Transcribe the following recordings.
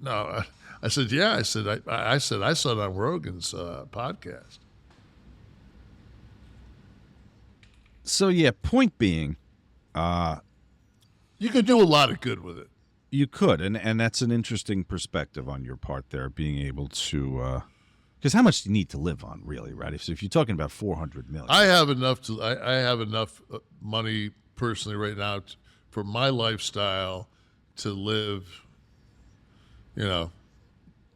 No, I said, yeah. I said I saw it on Rogan's podcast. So yeah, point being, you could do a lot of good with it. You could, and that's an interesting perspective on your part there, being able to, because how much do you need to live on, really, right? If you're talking about $400 million, I have enough I have enough money personally right now for my lifestyle to live. You know,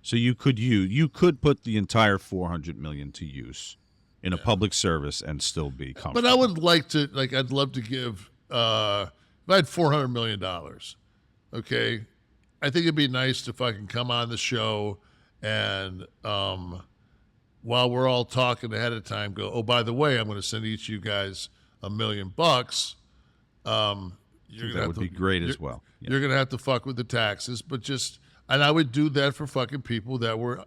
so you could put the entire $400 million to use in a public service and still be comfortable. But I would like to, I'd love to give. If I had $400 million, okay, I think it'd be nice if I can come on the show and while we're all talking ahead of time, go, oh, by the way, I'm going to send each of you guys $1 million. That would be great as well. Yeah. You're going to have to fuck with the taxes, but and I would do that for fucking people that were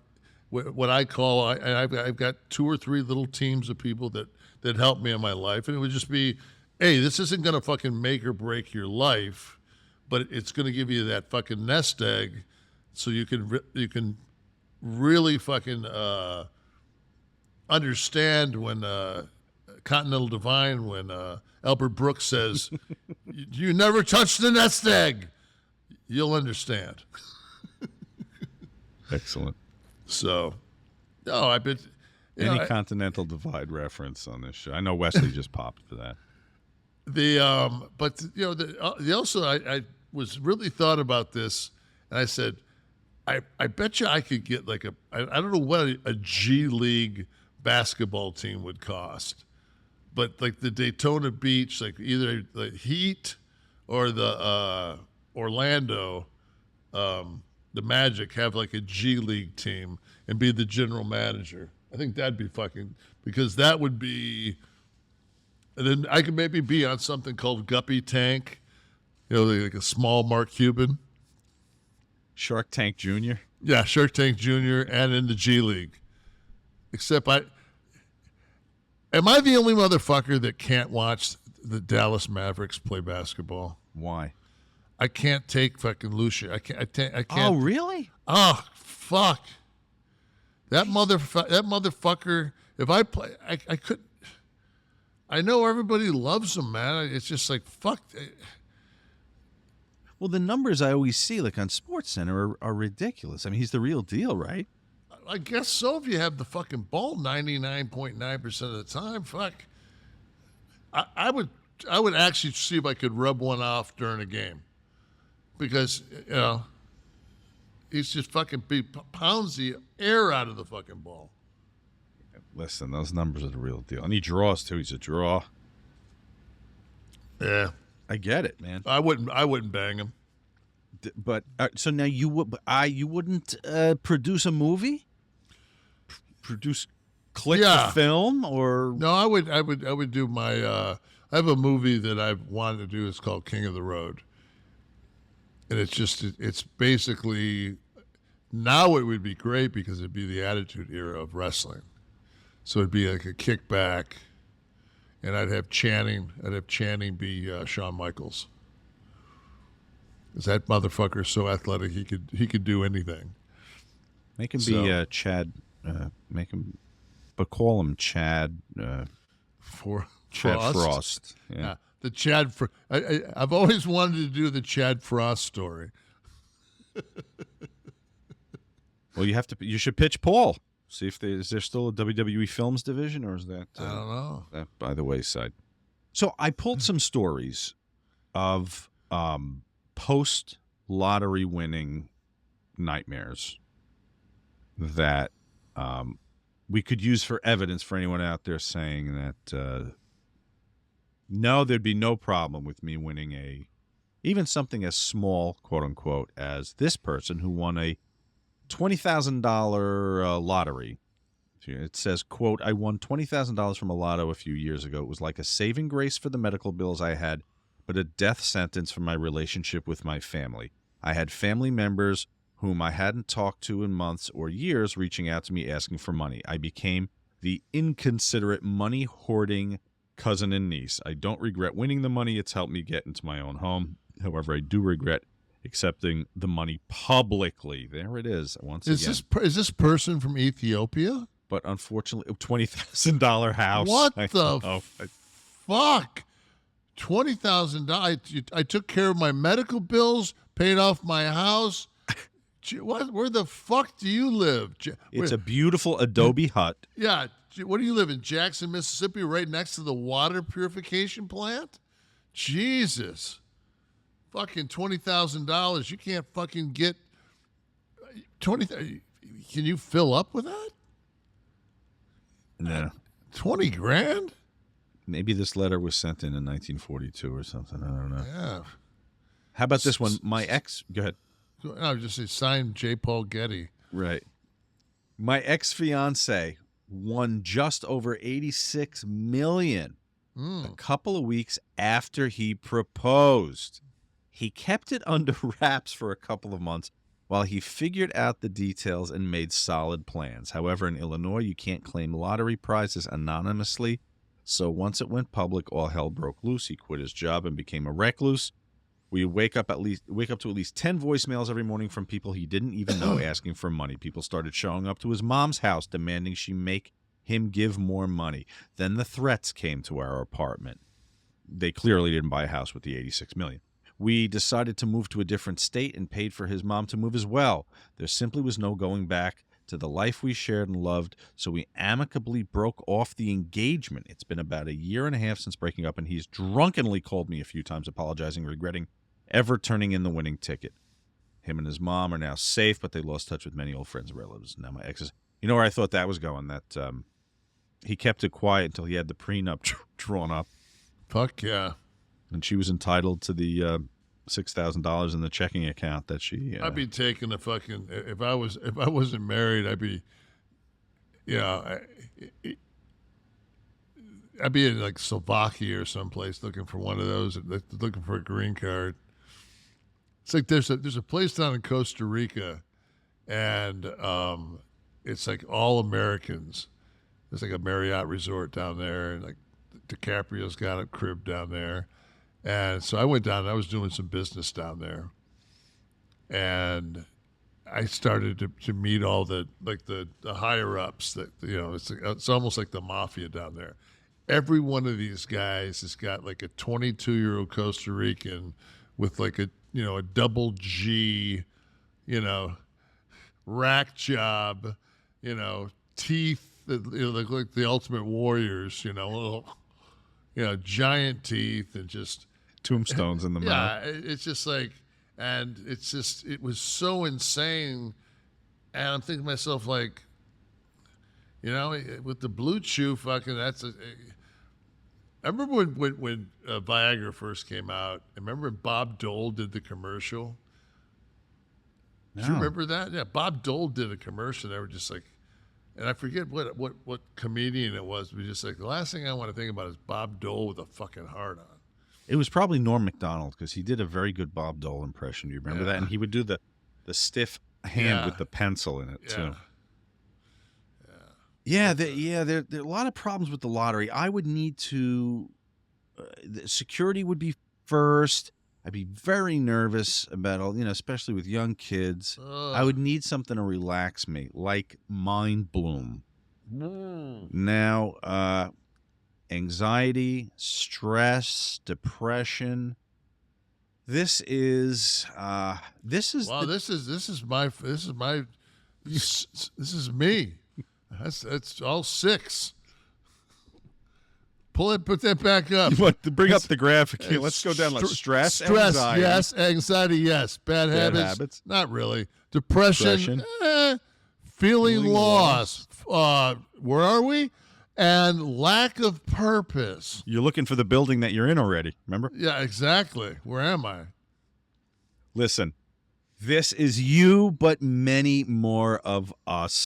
what I call, I've got 2 or 3 little teams of people that help me in my life. And it would just be, hey, this isn't going to fucking make or break your life, but it's going to give you that fucking nest egg so you can really fucking understand when Continental Divine, when Albert Brooks says, you never touch the nest egg, you'll understand. Excellent. So, no, I've been... Any Continental Divide reference on this show? I know Wesley just popped for that. But, also, I was really thought about this, and I said, I bet you I could get I don't know what a G League basketball team would cost, but like the Daytona Beach, like either the Heat or the Orlando, the Magic have like a G League team and be the general manager. I think that'd be fucking, because that would be, and then I could maybe be on something called Guppy Tank, like a small Mark Cuban. Shark Tank Jr.? Yeah, Shark Tank Jr. and in the G League. Except am I the only motherfucker that can't watch the Dallas Mavericks play basketball? Why? I can't take fucking Lucia. I can't. Oh, really? Oh, fuck. That motherfucker, if I play, I couldn't. I know everybody loves him, man. It's just like, fuck. Well, the numbers I always see, like on SportsCenter, are ridiculous. I mean, he's the real deal, right? I guess so. If you have the fucking ball 99.9% of the time, fuck. I would actually see if I could rub one off during a game, because he's just fucking pounds the air out of the fucking ball. Listen, those numbers are the real deal, and he draws too. He's a draw. Yeah. I get it, man. I wouldn't bang him. But so now you wouldn't produce a movie? Produce Kliq the film, or no? I would do my. I have a movie that I've wanted to do. It's called King of the Road, and it's basically, now it would be great because it'd be the Attitude Era of wrestling, so it'd be like a kickback. And I'd have Channing be Shawn Michaels. Because that motherfucker's so athletic, he could do anything. Make him be Chad. But call him Chad. Chad Frost. Yeah, the Chad. I've always wanted to do the Chad Frost story. Well, you should pitch Paul. See if is there still a WWE Films division, or is that I don't know, that by the wayside. So I pulled some stories of post lottery winning nightmares that we could use for evidence for anyone out there saying that no, there'd be no problem with me winning even something as small, quote unquote, as this person who won a $20,000 lottery. It says, quote, I won $20,000 from a lotto a few years ago. It was like a saving grace for the medical bills I had, but a death sentence for my relationship with my family. I had family members whom I hadn't talked to in months or years reaching out to me asking for money. I became the inconsiderate, money-hoarding cousin and niece. I don't regret winning the money. It's helped me get into my own home. However, I do regret accepting the money publicly. There it is once again. Is this person from Ethiopia? But unfortunately, $20,000 house. What I the know. fuck? $20,000. I took care of my medical bills, paid off my house. What? Where the fuck do you live? It's a beautiful adobe hut. Yeah. Where do you live? In Jackson, Mississippi, right next to the water purification plant? Jesus. Fucking $20,000. You can't fucking get 20. Can you fill up with that? No. 20 grand? Maybe this letter was sent in 1942 or something. I don't know. Yeah. How about this one? My ex. Go ahead. I would just say signed J. Paul Getty. Right. My ex-fiance won just over $86 million a couple of weeks after he proposed. He kept it under wraps for a couple of months while he figured out the details and made solid plans. However, in Illinois, you can't claim lottery prizes anonymously. So once it went public, all hell broke loose. He quit his job and became a recluse. We wake up to at least 10 voicemails every morning from people he didn't even know asking for money. People started showing up to his mom's house demanding she make him give more money. Then the threats came to our apartment. They clearly didn't buy a house with the $86 million. We decided to move to a different state and paid for his mom to move as well. There simply was no going back to the life we shared and loved, so we amicably broke off the engagement. It's been about a year and a half since breaking up, and he's drunkenly called me a few times, apologizing, regretting ever turning in the winning ticket. Him and his mom are now safe, but they lost touch with many old friends and relatives. Now my ex is... You know where I thought that was going? That he kept it quiet until he had the prenup drawn up. Fuck yeah. And she was entitled to the $6,000 in the checking account that she... I'd be taking the fucking... If I wasn't married, I'd be... I'd be in like Slovakia or someplace looking for one of those, looking for a green card. It's like there's a place down in Costa Rica, and it's like all Americans. There's like a Marriott resort down there, and like DiCaprio's got a crib down there. And so I went down, and I was doing some business down there. And I started to meet all the higher ups that, it's almost like the mafia down there. Every one of these guys has got like a 22-year-old Costa Rican with like a double G, rack job, teeth that look like the Ultimate Warriors, little, giant teeth and just tombstones in the mouth. Yeah, it's just like, and it was so insane. And I'm thinking to myself, like, with the Blue Chew, fucking, I remember when Viagra first came out. I remember when Bob Dole did the commercial. Do you remember that? Yeah, Bob Dole did a commercial. They were just like, and I forget what comedian it was, but just like, the last thing I want to think about is Bob Dole with a fucking heart on. It was probably Norm Macdonald, because he did a very good Bob Dole impression. Do you remember that? And he would do the stiff hand with the pencil in it too. Yeah, there are a lot of problems with the lottery. I would need to security would be first. I'd be very nervous about all, especially with young kids. I would need something to relax me, like Mind Bloom. Now, anxiety, stress, depression. This is me. That's all six. Put that back up. You want to bring up the graphic here? Let's go down like stress, anxiety. Yes, anxiety, yes. Bad habits, not really. Depression. Feeling lost. Where are we? And lack of purpose. You're looking for the building that you're in already, remember? Yeah, exactly. Where am I? Listen, this is you, but many more of us.